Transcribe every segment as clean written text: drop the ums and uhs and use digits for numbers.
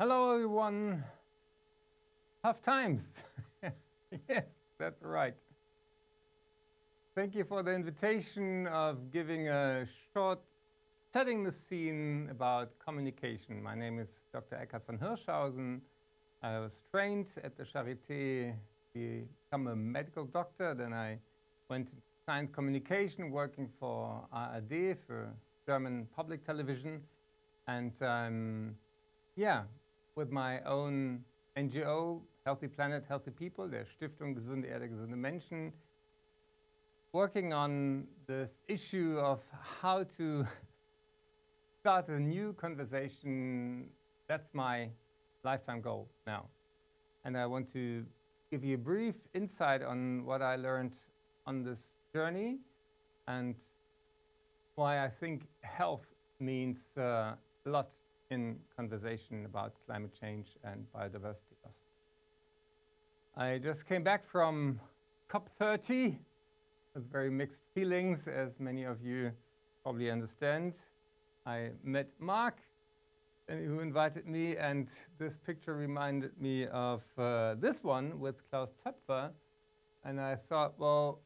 Hello, everyone. Tough times. Yes, that's right. Thank you for the invitation of giving a short setting the scene about communication. My name is Dr. Eckart von Hirschhausen. I was trained at the Charité to become a medical doctor. Then I went into science communication, working for ARD, for German public television. And yeah, with my own NGO, Healthy Planet, Healthy People, der Stiftung Gesunde Erde, Gesunde Menschen, working on this issue of how to start a new conversation. That's my lifetime goal now. And I want to give you a brief insight on what I learned on this journey and why I think health means a lot in conversation about climate change and biodiversity loss. I just came back from COP30 with very mixed feelings, as many of you probably understand. I met Mark, who invited me, and this picture reminded me of this one with Klaus Töpfer. And I thought, well,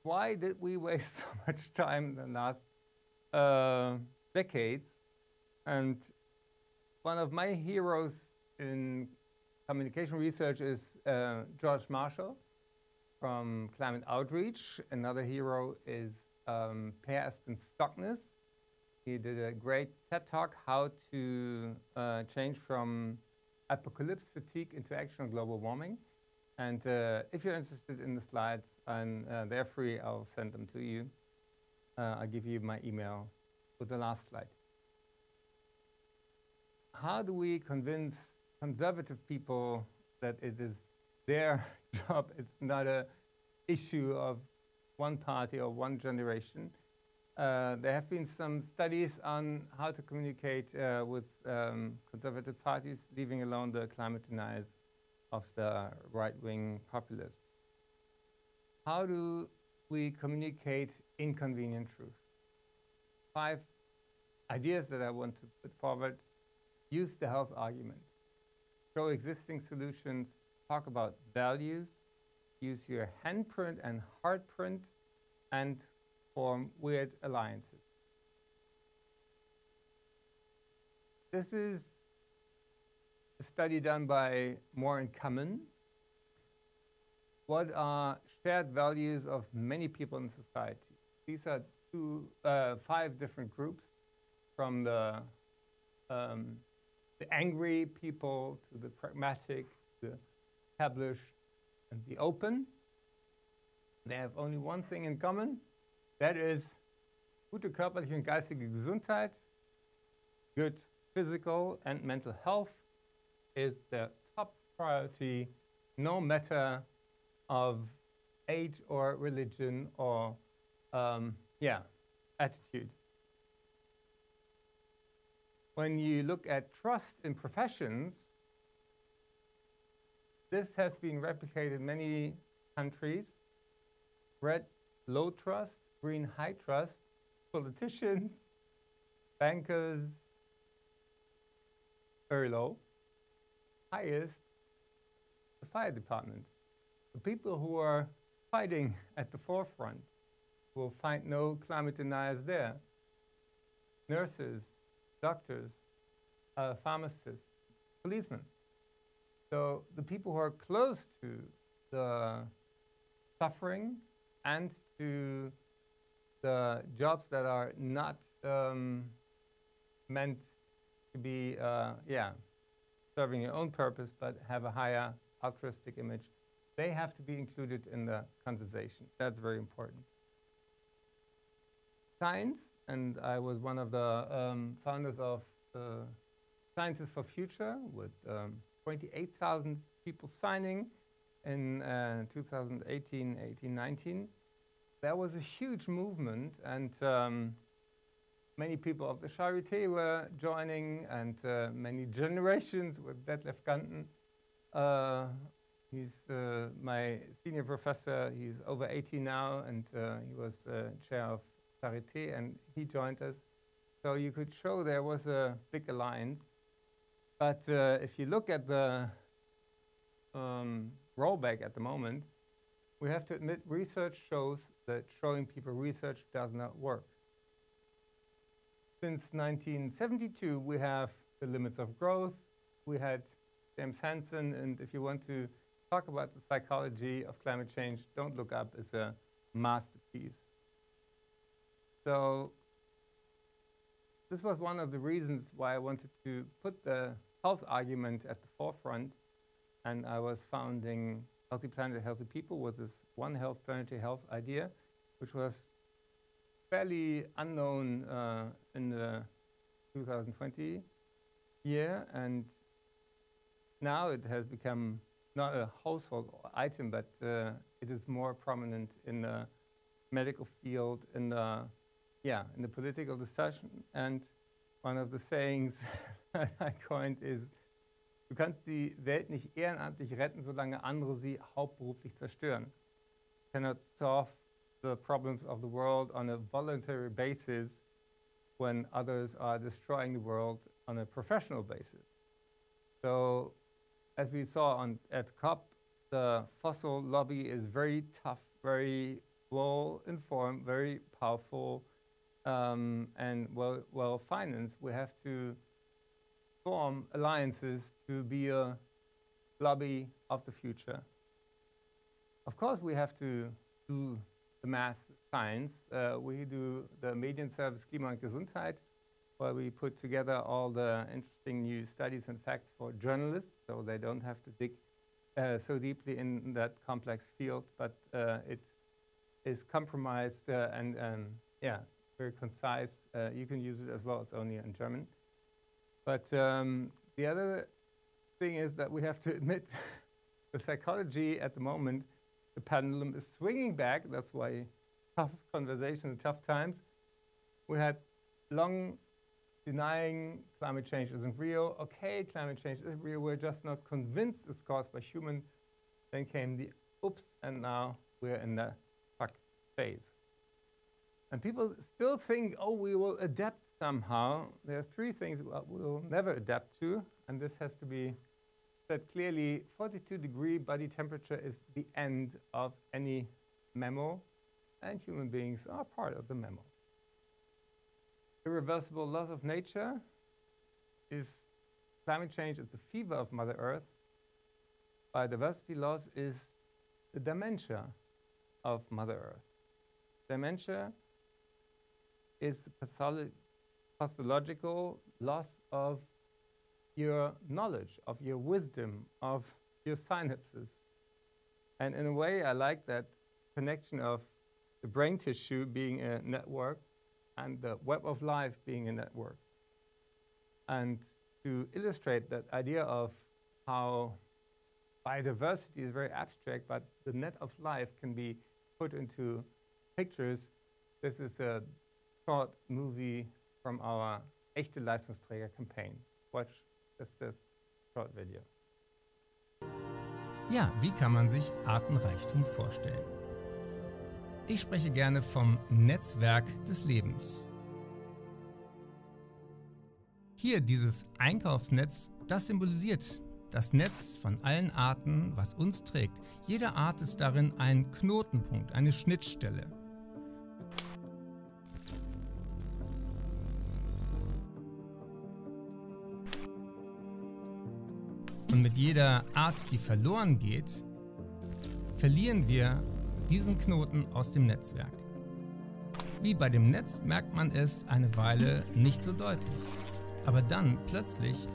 why did we waste so much time in the last decades? And one of my heroes in communication research is George Marshall from Climate Outreach. Another hero is Per Espen Stoknes. He did a great TED Talk, how to change from apocalypse fatigue into action on global warming. And if you're interested in the slides, they're free. I'll send them to you. I'll give you my email with the last slide. How do we convince conservative people that it is their job? It's not an issue of one party or one generation. There have been some studies on how to communicate with conservative parties, leaving alone the climate deniers of the right-wing populists. How do we communicate inconvenient truth? 5 ideas that I want to put forward. Use the health argument. Show existing solutions. Talk about values. Use your handprint and heartprint, and form weird alliances. This is a study done by Moore and Kamen. What are shared values of many people in society? These are 5 different groups, from the angry people to the pragmatic, the established, and the open. They have only one thing in common. That is gute körperliche und geistige Gesundheit. Good physical and mental health is their top priority, no matter of age or religion or attitude. When you look at trust in professions, this has been replicated in many countries. Red, low trust. Green, high trust. Politicians, bankers, very low. Highest, the fire department. The people who are fighting at the forefront will find no climate deniers there. Nurses, doctors, pharmacists, policemen. So the people who are close to the suffering and to the jobs that are not meant to be serving your own purpose but have a higher altruistic image, they have to be included in the conversation. That's very important. Science, and I was one of the founders of Scientists for Future, with 28,000 people signing in 2018-19. There was a huge movement, and many people of the Charité were joining, and many generations with Detlef Ganten. He's my senior professor. He's over 80 now, and he was chair of Charité, and he joined us. So you could show there was a big alliance. But if you look at the rollback at the moment, we have to admit research shows that showing people research does not work. Since 1972, we have the limits of growth. We had James Hansen, and if you want to talk about the psychology of climate change, Don't Look Up is a masterpiece. So this was one of the reasons why I wanted to put the health argument at the forefront, and I was founding Healthy Planet, Healthy People with this One Health, Planetary Health idea, which was fairly unknown in the 2020 year, and now it has become not a household item, but it is more prominent in the medical field, in the political discussion. And one of the sayings that I coined is, du kannst die Welt nicht ehrenamtlich retten, solange andere sie hauptberuflich zerstören. You cannot solve the problems of the world on a voluntary basis when others are destroying the world on a professional basis. So, as we saw at COP, the fossil lobby is very tough, very well-informed, very powerful, and well-financed. We have to form alliances to be a lobby of the future. Of course, we have to do the math science. We do the Medienservice Klima und Gesundheit, where we put together all the interesting new studies and facts for journalists, so they don't have to dig so deeply in that complex field, but it is compromised and very concise. You can use it as well, it's only in German. But the other thing is that we have to admit the psychology at the moment, the pendulum is swinging back. That's why tough conversations, tough times. We had long denying climate change isn't real. Okay, climate change isn't real. We're just not convinced it's caused by human. Then came the oops, and now we're in the fuck phase. And people still think, oh, we will adapt somehow. There are three things we'll never adapt to, and this has to be said clearly. 42-degree body temperature is the end of any memo, and human beings are part of the memo. Irreversible loss of nature is climate change is the fever of Mother Earth. Biodiversity loss is the dementia of Mother Earth. Dementia is the pathological loss of your knowledge, of your wisdom, of your synapses. And in a way, I like that connection of the brain tissue being a network and the web of life being a network. And to illustrate that idea of how biodiversity is very abstract, but the net of life can be put into pictures, this is a short movie from our Echte Leistungsträger campaign. Watch this short video. Ja, wie kann man sich Artenreichtum vorstellen? Ich spreche gerne vom Netzwerk des Lebens. Hier dieses Einkaufsnetz, das symbolisiert das Netz von allen Arten, was uns trägt. Jede Art ist darin ein Knotenpunkt, eine Schnittstelle. Und mit jeder Art, die verloren geht, verlieren wir diesen Knoten aus dem Netzwerk. Wie bei dem Netz merkt man es eine Weile nicht so deutlich. Aber dann plötzlich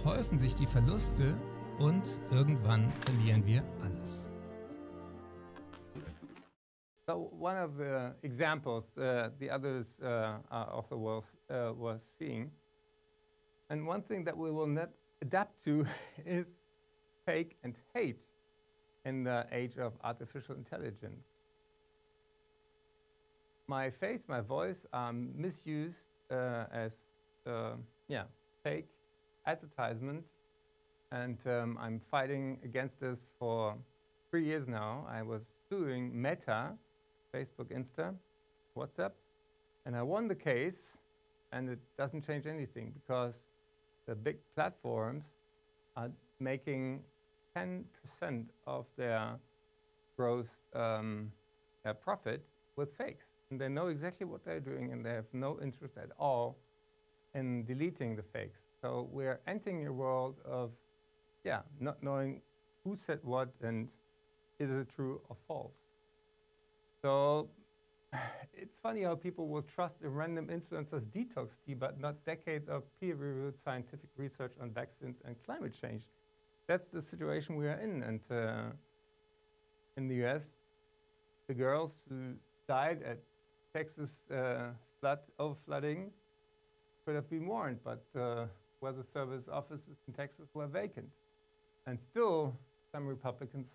häufen sich die Verluste und irgendwann verlieren wir alles. So one of the examples the others also was seeing, and one thing that we will not adapt to is fake and hate in the age of artificial intelligence. My face, my voice are misused as fake advertisement, and I'm fighting against this for 3 years now. I was suing Meta, Facebook, Insta, WhatsApp, and I won the case, and it doesn't change anything because the big platforms are making 10% of their gross profit with fakes. And they know exactly what they're doing, and they have no interest at all in deleting the fakes. So we're entering a world of, not knowing who said what and is it true or false. So it's funny how people will trust a random influencer's detox tea, but not decades of peer-reviewed scientific research on vaccines and climate change. That's the situation we are in. And in the US, the girls who died at Texas overflooding could have been warned, but weather service offices in Texas were vacant. And still, some Republicans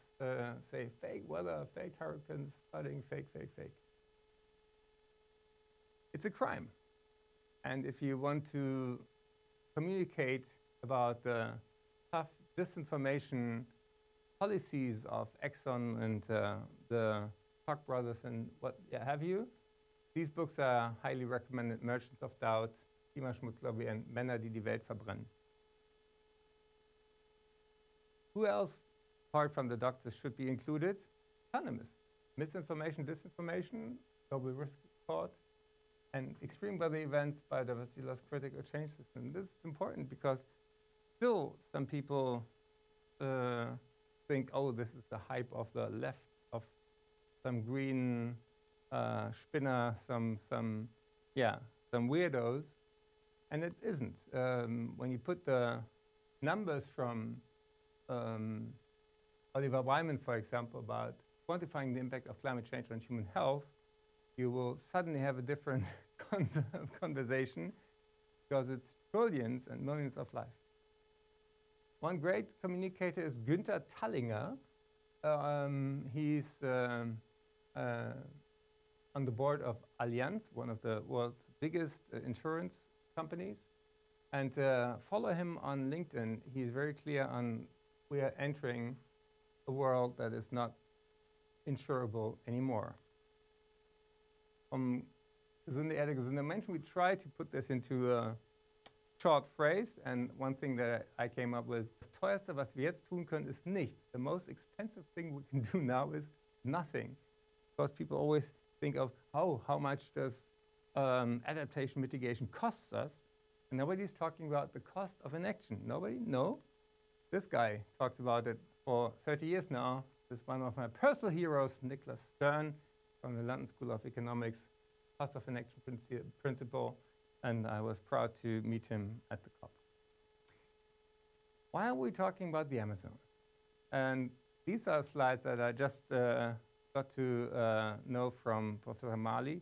say fake weather, fake hurricanes, flooding, fake, fake, fake. It's a crime. And if you want to communicate about the tough disinformation policies of Exxon and the Koch brothers and what have you, these books are highly recommended. Merchants of Doubt, Klimaschmutzlobby, and Männer, die die Welt verbrennen. Who else, apart from the doctors, should be included? Economists. Misinformation, disinformation, global risk report, and extreme weather events, biodiversity loss, critical change system. This is important because still some people think, oh, this is the hype of the left, of some green spinner, some weirdos, and it isn't. When you put the numbers from Oliver Wyman, for example, about quantifying the impact of climate change on human health, you will suddenly have a different conversation because it's trillions and millions of lives. One great communicator is Günther Tallinger. He's on the board of Allianz, one of the world's biggest insurance companies. And follow him on LinkedIn. He's very clear on we are entering a world that is not insurable anymore. Gesunde Erde, gesunde Menschen, we try to put this into a short phrase, and one thing that I came up with, das teuerste, was wir jetzt tun können, ist nichts. The most expensive thing we can do now is nothing. Because people always think of, oh, how much does adaptation mitigation costs us? And nobody's talking about the cost of inaction. Nobody? No. This guy talks about it for 30 years now. This is one of my personal heroes, Nicholas Stern, from the London School of Economics, cost of inaction principle, and I was proud to meet him at the COP. Why are we talking about the Amazon? And these are slides that I just got to know from Professor Mali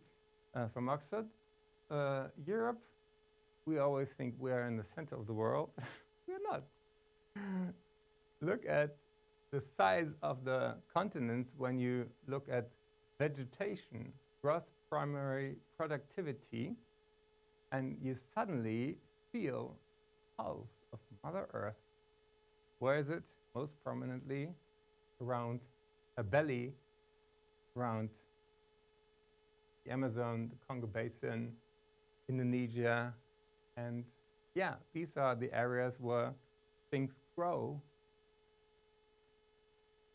from Oxford. Europe, we always think we're in the center of the world. We're not. Look at the size of the continents when you look at vegetation, gross primary productivity, and you suddenly feel the pulse of Mother Earth. Where is it? Most prominently around a belly, around the Amazon, the Congo Basin, Indonesia, and these are the areas where things grow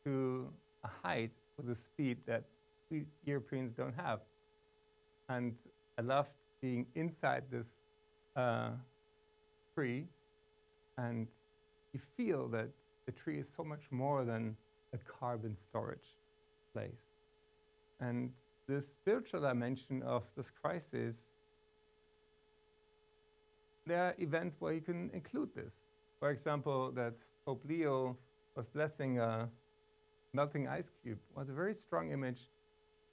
to a height with a speed that we Europeans don't have. And I loved being inside this tree, and you feel that the tree is so much more than a carbon storage place. And the spiritual dimension of this crisis, there are events where you can include this. For example, that Pope Leo was blessing a melting ice cube was a very strong image,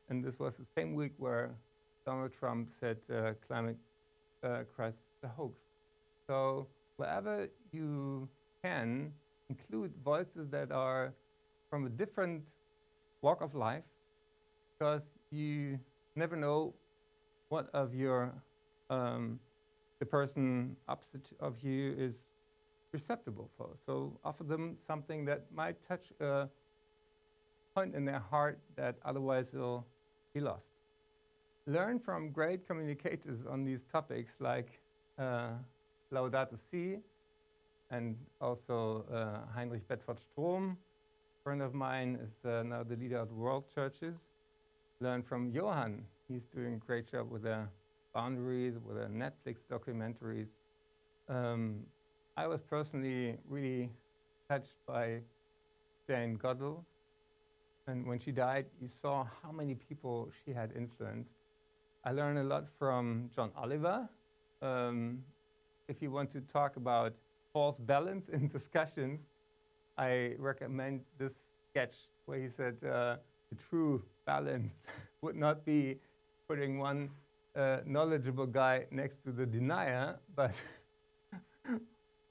and this was the same week where Donald Trump said climate crisis is a hoax. So wherever you can, include voices that are from a different walk of life, because you never know what of your the person opposite of you is receptible for. So offer them something that might touch a point in their heart that otherwise will be lost. Learn from great communicators on these topics like Laudato Si, and also Heinrich Bedford Strom, a friend of mine, is now the leader of the World Churches. Learn from Johann. He's doing a great job with the boundaries, with the Netflix documentaries. I was personally really touched by Jane Goodall. And when she died, you saw how many people she had influenced. I learned a lot from John Oliver. If you want to talk about false balance in discussions, I recommend this sketch where he said the true balance would not be putting one knowledgeable guy next to the denier, but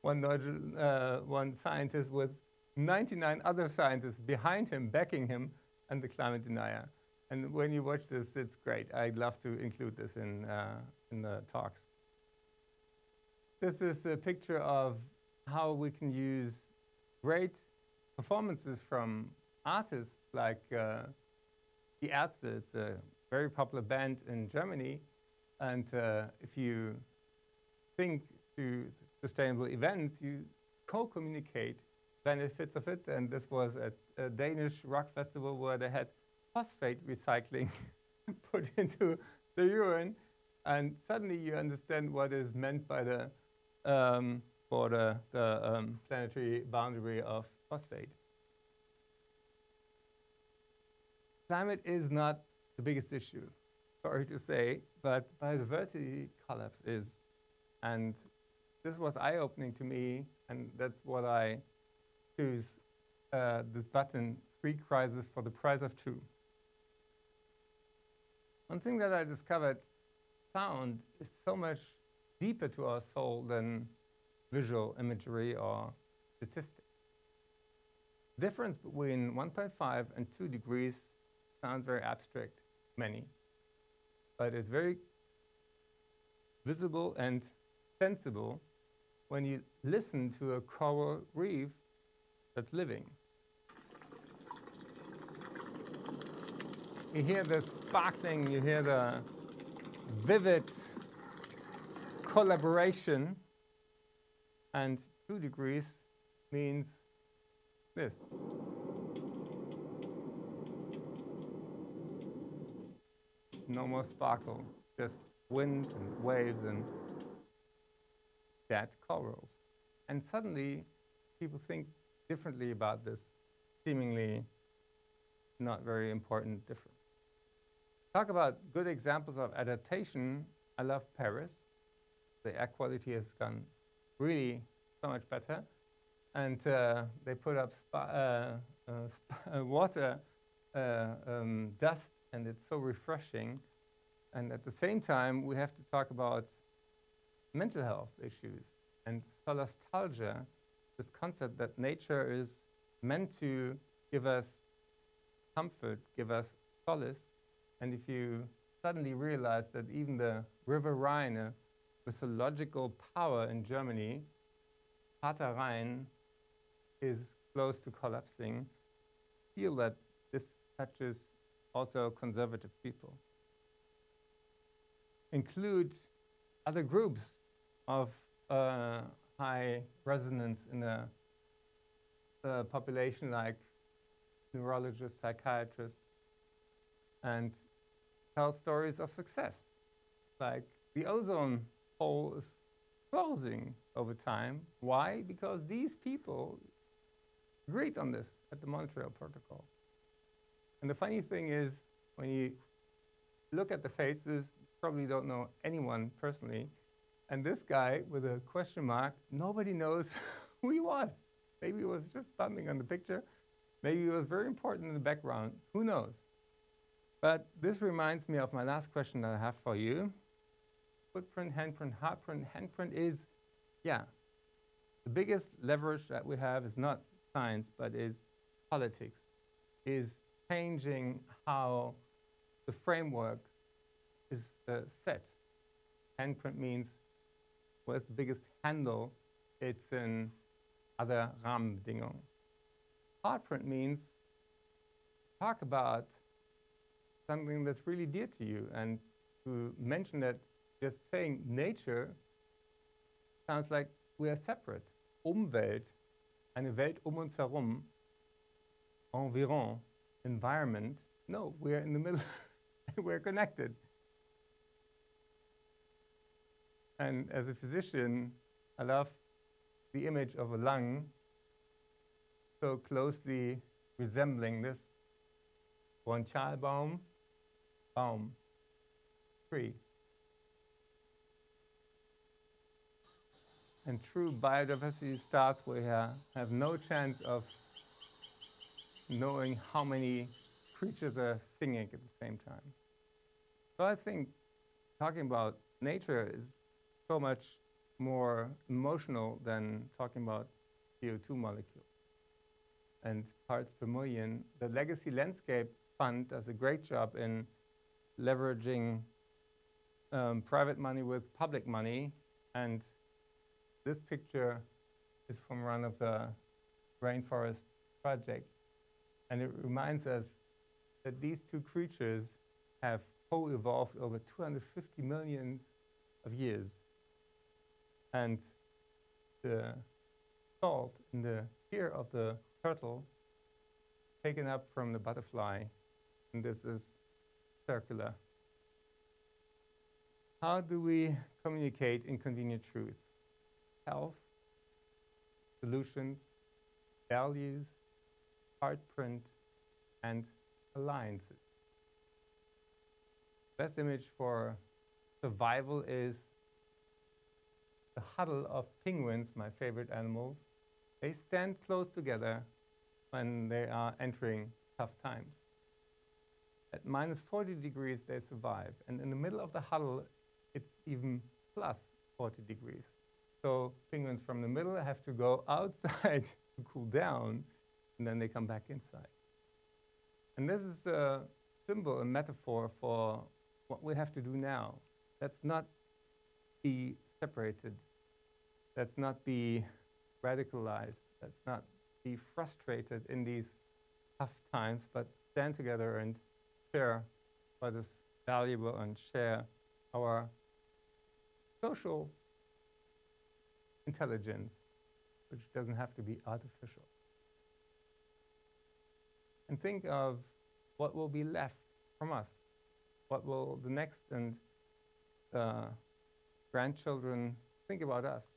one scientist with 99 other scientists behind him, backing him, and the climate denier. And when you watch this, it's great. I'd love to include this in the talks. This is a picture of how we can use great performances from artists like Die Ärzte. It's a very popular band in Germany. And if you think to sustainable events, you co-communicate benefits of it. And this was at a Danish rock festival where they had phosphate recycling put into the urine. And suddenly you understand what is meant by the planetary boundary of phosphate. Climate is not the biggest issue, sorry to say, but biodiversity collapse is. And this was eye-opening to me, and that's what I choose this button, 3 crises for the price of 2. One thing that I discovered, sound is so much deeper to our soul than visual imagery or statistics. The difference between 1.5 and 2 degrees sounds very abstract, many, but it's very visible and sensible when you listen to a coral reef that's living. You hear the sparkling, you hear the vivid collaboration, and 2 degrees means this. No more sparkle, just wind and waves and dead corals. And suddenly, people think differently about this seemingly not very important difference. Talk about good examples of adaptation. I love Paris. The air quality has gone really so much better. And they put up water dust, and it's so refreshing. And at the same time, we have to talk about mental health issues and solastalgia, this concept that nature is meant to give us comfort, give us solace. And if you suddenly realize that even the River Rhine, a mythological power in Germany, Vater Rhein, is close to collapsing, feel that this touches also conservative people. Include other groups of high resonance in the population, like neurologists, psychiatrists, and tell stories of success. Like the ozone hole is closing over time. Why? Because these people agreed on this at the Montreal Protocol. And the funny thing is, when you look at the faces, you probably don't know anyone personally. And this guy with a question mark, nobody knows who he was. Maybe he was just bumming on the picture. Maybe he was very important in the background. Who knows? But this reminds me of my last question that I have for you. Footprint, handprint, hardprint. Handprint is, the biggest leverage that we have is not science, but is politics, is changing how the framework is set. Handprint means, where's the biggest handle? It's in other Rahmenbedingungen. Hardprint means talk about something that's really dear to you, and to mention that just saying nature sounds like we are separate, Umwelt, eine Welt uns herum, environ, environment. No, we're in the middle, we're connected. And as a physician, I love the image of a lung so closely resembling this Bronchialbaum, baum, tree. And true biodiversity starts where you have no chance of knowing how many creatures are singing at the same time. So I think talking about nature is so much more emotional than talking about CO2 molecules and parts per million. The Legacy Landscape Fund does a great job in leveraging private money with public money, and this picture is from one of the rainforest projects, and it reminds us that these two creatures have co-evolved over 250 million of years. And the salt in the ear of the turtle taken up from the butterfly, and this is circular. How do we communicate inconvenient truth? Health, solutions, values, heartprint, and alliances. Best image for survival is the huddle of penguins, my favorite animals. They stand close together when they are entering tough times. At minus 40 degrees, they survive. And in the middle of the huddle, it's even plus 40 degrees. So penguins from the middle have to go outside to cool down, and then they come back inside. And this is a symbol, a metaphor for what we have to do now. Let's not be separated. Let's not be radicalized. Let's not be frustrated in these tough times, but stand together and share what is valuable and share our social intelligence, which doesn't have to be artificial. And think of what will be left from us. What will the next and grandchildren think about us?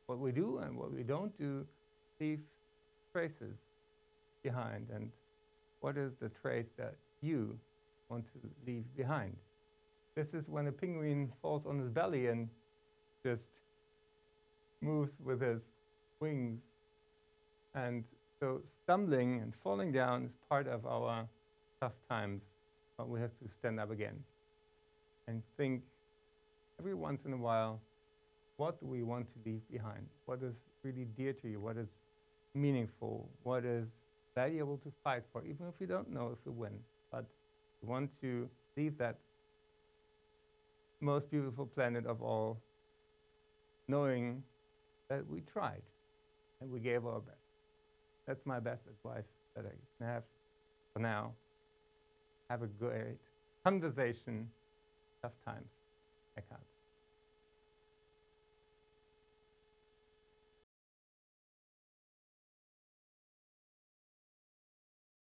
What we do and what we don't do leaves traces behind. And what is the trace that you want to leave behind? This is when a penguin falls on his belly and just moves with his wings. And so stumbling and falling down is part of our tough times, but we have to stand up again and think every once in a while, what do we want to leave behind? What is really dear to you? What is meaningful? What is valuable to fight for, even if we don't know if we win? But we want to leave that most beautiful planet of all, knowing that we tried and we gave our best. That's my best advice that I can have for now. Have a great conversation. Tough times. Eckart.